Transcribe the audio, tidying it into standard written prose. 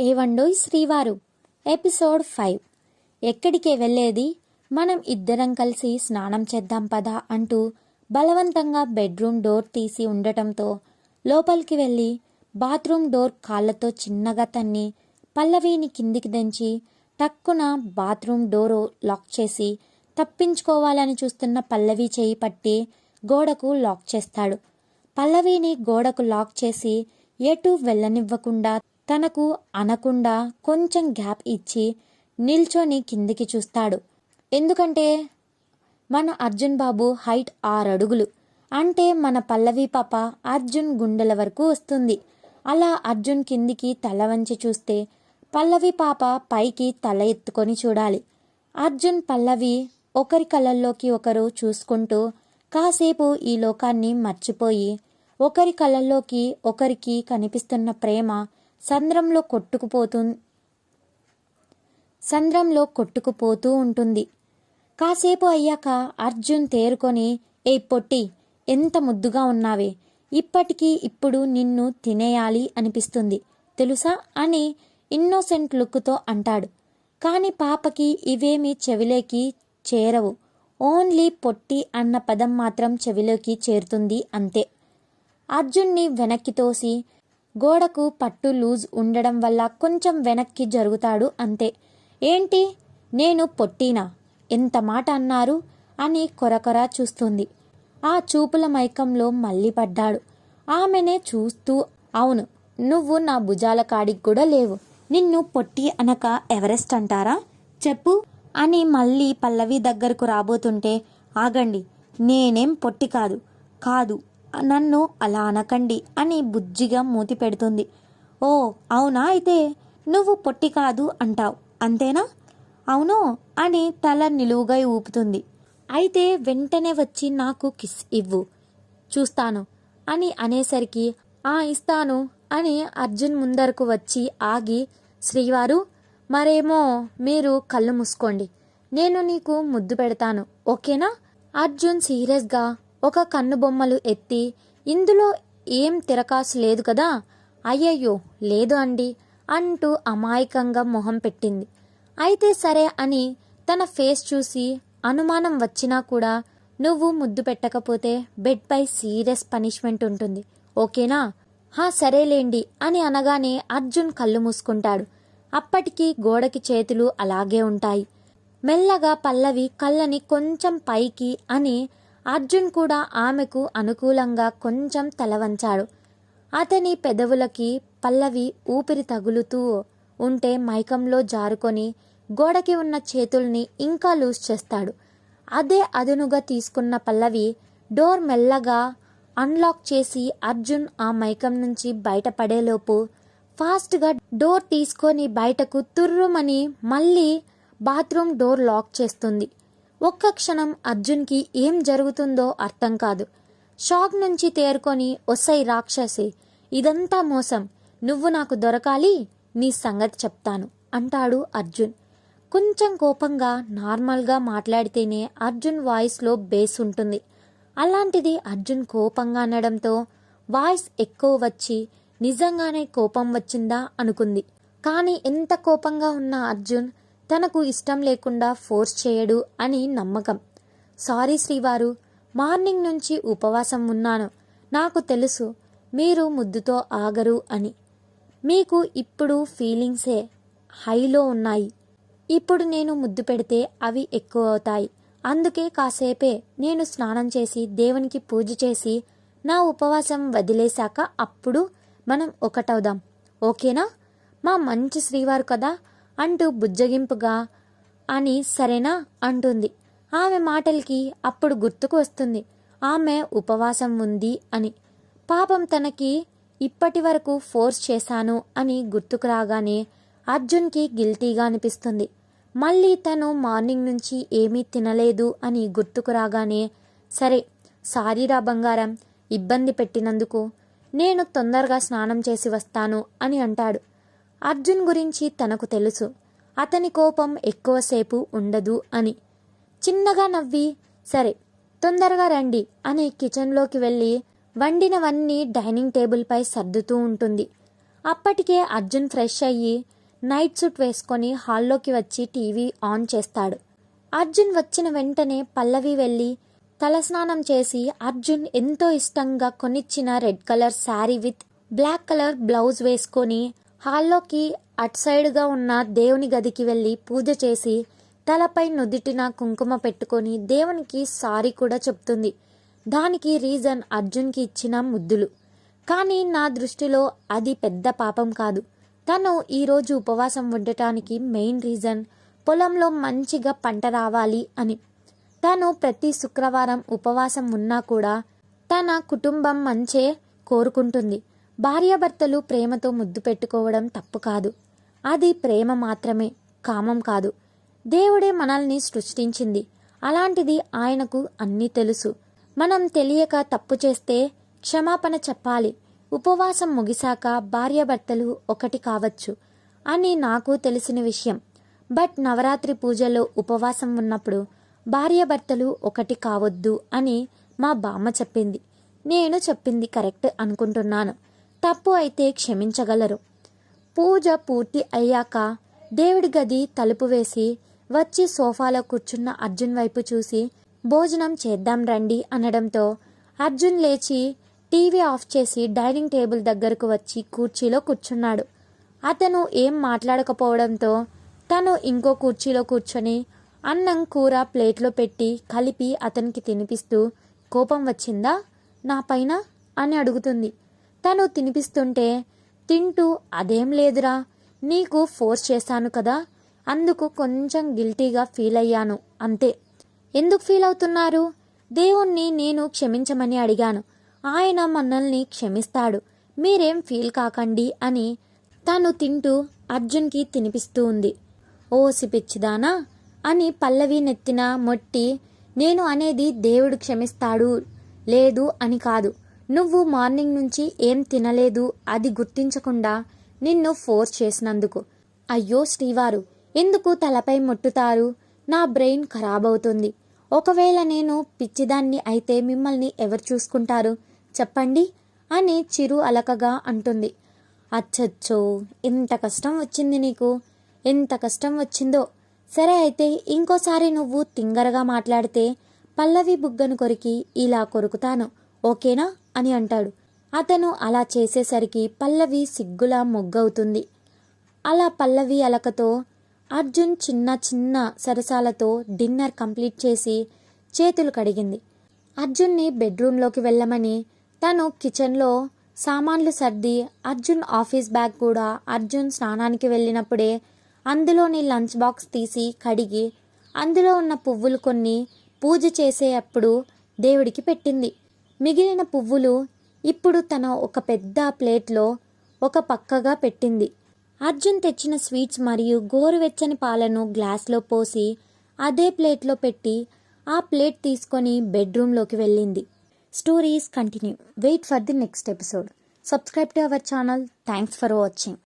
ఏవండోయ్ శ్రీవారు ఎపిసోడ్ 5. ఎక్కడికే వెళ్ళేది, మనం ఇద్దరం కలిసి స్నానం చేద్దాం పదా అంటూ బలవంతంగా బెడ్రూమ్ డోర్ తీసి ఉండటంతో లోపలికి వెళ్ళి బాత్రూమ్ డోర్ కాళ్ళతో చిన్నగా తన్ని పల్లవిని కిందికి దించి టక్కున బాత్రూమ్ డోరు లాక్ చేసి తప్పించుకోవాలని చూస్తున్న పల్లవి చేయి పట్టి గోడకు లాక్ చేస్తాడు. పల్లవిని గోడకు లాక్ చేసి ఎటు వెళ్ళనివ్వకుండా తనకు అనకుండా కొంచెం గ్యాప్ ఇచ్చి నిల్చొని కిందికి చూస్తాడు. ఎందుకంటే మన అర్జున్ బాబు హైట్ 6 అడుగులు, అంటే మన పల్లవి పాప అర్జున్ గుండెల వరకు వస్తుంది. అలా అర్జున్ కిందికి తల వంచి చూస్తే పల్లవి పాప పైకి తల ఎత్తుకొని చూడాలి. అర్జున్ పల్లవి ఒకరి కళ్ళల్లోకి ఒకరు చూసుకుంటూ కాసేపు ఈ లోకాన్ని మర్చిపోయి ఒకరి కళ్ళల్లోకి ఒకరికి కనిపిస్తున్న ప్రేమ సంద్రంలో కొట్టుకుపోతూ ఉంటుంది. కాసేపు అయ్యాక అర్జున్ తేరుకొని, ఏ పొట్టి, ఎంత ముద్దుగా ఉన్నావే, ఇప్పటికీ ఇప్పుడు నిన్ను తినేయాలి అనిపిస్తుంది తెలుసా అని ఇన్నోసెంట్ లుక్తో అంటాడు. కాని పాపకి ఇవేమీ చెవిలోకి చేరవు. ఓన్లీ పొట్టి అన్న పదం మాత్రం చెవిలోకి చేరుతుంది అంతే. అర్జున్ని వెనక్కి తోసి గోడకు పట్టు లూజ్ ఉండడం వల్ల కొంచెం వెనక్కి జరుగుతాడు అంతే. ఏంటి, నేను పొట్టినా, ఎంత మాట అన్నారు అని కొరకొర చూస్తుంది. ఆ చూపుల మైకంలో మళ్ళీ పడ్డాడు. ఆమెనే చూస్తూ, అవును, నువ్వు నా భుజాల కాడికి కూడా లేవు, నిన్ను పొట్టి అనక ఎవరెస్ట్ అంటారా చెప్పు అని మళ్ళీ పల్లవి దగ్గరకు రాబోతుంటే, ఆగండి, నేనేం పొట్టి కాదు, నన్ను అలా అనకండి అని బుజ్జిగా మూతి పెడుతుంది. ఓ అవునా, అయితే నువ్వు పొట్టి కాదు అంటావు అంతేనా? అవును అని తల నిలువుగా ఊపుతుంది. అయితే వెంటనే వచ్చి నాకు కిస్ ఇవ్వు, చూస్తాను అని అనేసరికి ఇస్తాను అని అర్జున్ ముందరకు వచ్చి ఆగి, శ్రీవారు మరేమో మీరు కళ్ళు మూసుకోండి, నేను నీకు ముద్దు పెడతాను, ఓకేనా? అర్జున్ సీరియస్గా ఒక కన్నుబొమ్మలు ఎత్తి, ఇందులో ఏం తిరకాసు లేదు కదా? అయ్యయ్యో లేదు అండి అంటూ అమాయకంగా మొహం పెట్టింది. అయితే సరే అని తన ఫేస్ చూసి అనుమానం వచ్చినా కూడా, నువ్వు ముద్దు పెట్టకపోతే బెడ్ పై సీరియస్ పనిష్మెంట్ ఉంటుంది, ఓకేనా? సరేలేండి అని అనగానే అర్జున్ కళ్ళు మూసుకుంటాడు. అప్పటికి గోడకి చేతులు అలాగే ఉంటాయి. మెల్లగా పల్లవి కళ్ళని కొంచెం పైకి అని అర్జున్ కూడా ఆమెకు అనుకూలంగా కొంచెం తల వంచాడు. అతని పెదవులకి పల్లవి ఊపిరి తగులుతూ ఉంటే మైకంలో జారుకొని గోడకి ఉన్న చేతుల్ని ఇంకా లూజ్ చేస్తాడు. అదే అదునుగా తీసుకున్న పల్లవి డోర్ మెల్లగా అన్లాక్ చేసి అర్జున్ ఆ మైకం నుంచి బయటపడేలోపు ఫాస్ట్గా డోర్ తీసుకొని బయటకు తుర్రుమని మళ్ళీ బాత్రూమ్ డోర్ లాక్ చేస్తుంది. ఒక్క క్షణం అర్జున్కి ఏం జరుగుతుందో అర్థం కాదు. షాక్ నుంచి తేరుకొని, ఒసై రాక్షసి, ఇదంతా మోసం, నువ్వు నాకు దొరకాలి, నీ సంగతి చెప్తాను అంటాడు అర్జున్. కొంచెం కోపంగా నార్మల్గా మాట్లాడితేనే అర్జున్ వాయిస్లో బేస్ ఉంటుంది. అలాంటిది అర్జున్ కోపంగా అనడంతో వాయిస్ ఎక్కువ వచ్చి నిజంగానే కోపం వచ్చిందా అనుకుంది. కానీ ఎంత కోపంగా ఉన్న అర్జున్ తనకు ఇష్టం లేకుండా ఫోర్స్ చేయడు అని నమ్మకం. సారీ శ్రీవారు, మార్నింగ్ నుంచి ఉపవాసం ఉన్నాను, నాకు తెలుసు మీరు ముద్దుతో ఆగరు అని. మీకు ఇప్పుడు ఫీలింగ్సే హైలో ఉన్నాయి, ఇప్పుడు నేను ముద్దు పెడితే అవి ఎక్కువ అవుతాయి. అందుకే కాసేపే నేను స్నానం చేసి దేవునికి పూజ చేసి నా ఉపవాసం వదిలేశాక అప్పుడు మనం ఒకటవుదాం, ఓకేనా? మా మంచి శ్రీవారు కదా అంటూ బుజ్జగింపుగా అని సరేనా అంటుంది. ఆమె మాటలకి అప్పుడు గుర్తుకు వస్తుంది ఆమె ఉపవాసం ఉంది అని. పాపం తనకి ఇప్పటి వరకు ఫోర్స్ చేశాను అని గుర్తుకు రాగానే అర్జున్కి గిల్టీగా అనిపిస్తుంది. మళ్ళీ తను మార్నింగ్ నుంచి ఏమీ తినలేదు అని గుర్తుకు రాగానే, సరే సారీరా బంగారం, ఇబ్బంది పెట్టినందుకు, నేను తొందరగా స్నానం చేసి వస్తాను అని అంటాడు. అర్జున్ గురించి తనకు తెలుసు, అతని కోపం ఎక్కువసేపు ఉండదు అని. చిన్నగా నవ్వి, సరే తొందరగా రండి అని కిచెన్లోకి వెళ్ళి వండినవన్నీ డైనింగ్ టేబుల్పై సర్దుతూ ఉంటుంది. అప్పటికే అర్జున్ ఫ్రెష్ అయ్యి నైట్ సూట్ వేసుకొని హాల్లోకి వచ్చి టీవీ ఆన్ చేస్తాడు. అర్జున్ వచ్చిన వెంటనే పల్లవి వెళ్ళి తలస్నానం చేసి అర్జున్ ఎంతో ఇష్టంగా కొనిచ్చిన red colour sari with black colour blouse వేసుకొని హాల్లోకి అటు సైడ్గా ఉన్న దేవుని గదికి వెళ్ళి పూజ చేసి తలపై నుదిటిన కుంకుమ పెట్టుకొని దేవునికి సారీ కూడా చెప్తుంది. దానికి రీజన్ అర్జున్కి ఇచ్చిన ముద్దులు. కానీ నా దృష్టిలో అది పెద్ద పాపం కాదు. తను ఈరోజు ఉపవాసం ఉండటానికి మెయిన్ రీజన్ పొలంలో మంచిగా పంట రావాలి అని. తను ప్రతి శుక్రవారం ఉపవాసం ఉన్నా కూడా తన కుటుంబం మంచే కోరుకుంటుంది. భార్యాభర్తలు ప్రేమతో ముద్దు పెట్టుకోవడం తప్పు కాదు. అది ప్రేమ మాత్రమే, కామం కాదు. దేవుడే మనల్ని సృష్టించింది. అలాంటిది ఆయనకు అన్నీ తెలుసు. మనం తెలియక తప్పు చేస్తే క్షమాపణ చెప్పాలి. ఉపవాసం ముగిశాక భార్యాభర్తలు ఒకటి కావచ్చు అని నాకు తెలిసిన విషయం. బట్ నవరాత్రి పూజలో ఉపవాసం ఉన్నప్పుడు భార్యాభర్తలు ఒకటి కావద్దు అని మా బామ్మ చెప్పింది. నేను చెప్పింది కరెక్ట్ అనుకుంటున్నాను. తప్పు అయితే క్షమించగలరు. పూజ పూర్తి అయ్యాక దేవుడి గది తలుపు వేసి వచ్చి సోఫాలో కూర్చున్న అర్జున్ వైపు చూసి భోజనం చేద్దాం రండి అనడంతో అర్జున్ లేచి టీవీ ఆఫ్ చేసి డైనింగ్ టేబుల్ దగ్గరకు వచ్చి కుర్చీలో కూర్చున్నాడు. అతను ఏం మాట్లాడకపోవడంతో తను ఇంకో కుర్చీలో కూర్చొని అన్నం కూర ప్లేట్లో పెట్టి కలిపి అతనికి తినిపిస్తూ కోపం వచ్చిందా నా పైన అని అడుగుతుంది. తను తినిపిస్తుంటే తింటూ అదేం లేదురా, నీకు ఫోర్స్ చేశాను కదా, అందుకు కొంచెం గిల్టీగా ఫీల్ అయ్యాను అంతే. ఎందుకు ఫీల్ అవుతున్నారు? దేవుణ్ణి నేను క్షమించమని అడిగాను. ఆయన మనల్ని క్షమిస్తాడు. మీరేం ఫీల్ కాకండి అని తను తింటూ అర్జున్కి తినిపిస్తూ ఉంది. ఓసి పిచ్చిదానా అని పల్లవి నెత్తిన మొట్టి, నేను అనేది దేవుడు క్షమిస్తాడు లేదు అని కాదు. నువ్వు మార్నింగ్ నుంచి ఏం తినలేదు, అది గుర్తించకుండా నిన్ను ఫోర్స్ చేసినందుకు. అయ్యో శ్రీవారు, ఎందుకు తలపై ముట్టుతారు? నా బ్రెయిన్ ఖరాబ్ అవుతుంది. ఒకవేళ నేను పిచ్చిదాన్ని అయితే మిమ్మల్ని ఎవరు చూసుకుంటారు చెప్పండి అని చిరు అలకగా అంటుంది. అచ్చచ్చో, ఎంత కష్టం వచ్చింది నీకు, ఎంత కష్టం వచ్చిందో. సరే అయితే ఇంకోసారి నువ్వు తింగరగా మాట్లాడితే పల్లవి బుగ్గను కొరికి ఇలా కొరుకుతాను, ఓకేనా అని అంటాడు. అతను అలా చేసేసరికి పల్లవి సిగ్గులా మొగ్గవుతుంది. అలా పల్లవి అలకతో అర్జున్ చిన్న చిన్న సరసాలతో డిన్నర్ కంప్లీట్ చేసి చేతులు కడిగింది. అర్జున్ని బెడ్రూమ్లోకి వెళ్ళమని తను కిచెన్లో సామాన్లు సర్ది అర్జున్ ఆఫీస్ బ్యాగ్ కూడా అర్జున్ స్నానానికి వెళ్ళినప్పుడే అందులోని లంచ్ బాక్స్ తీసి కడిగి అందులో ఉన్న పువ్వులు కొన్ని పూజ చేసేటప్పుడు దేవుడికి పెట్టింది. మిగిలిన పువ్వులు ఇప్పుడు తన ఒక పెద్ద ప్లేట్లో ఒక పక్కగా పెట్టింది. అర్జున్ తెచ్చిన స్వీట్స్ మరియు గోరువెచ్చని పాలను గ్లాస్లో పోసి అదే ప్లేట్లో పెట్టి ఆ ప్లేట్ తీసుకొని బెడ్రూమ్లోకి వెళ్ళింది. Stories continue. Wait for the next episode. Subscribe to our channel. Thanks for watching.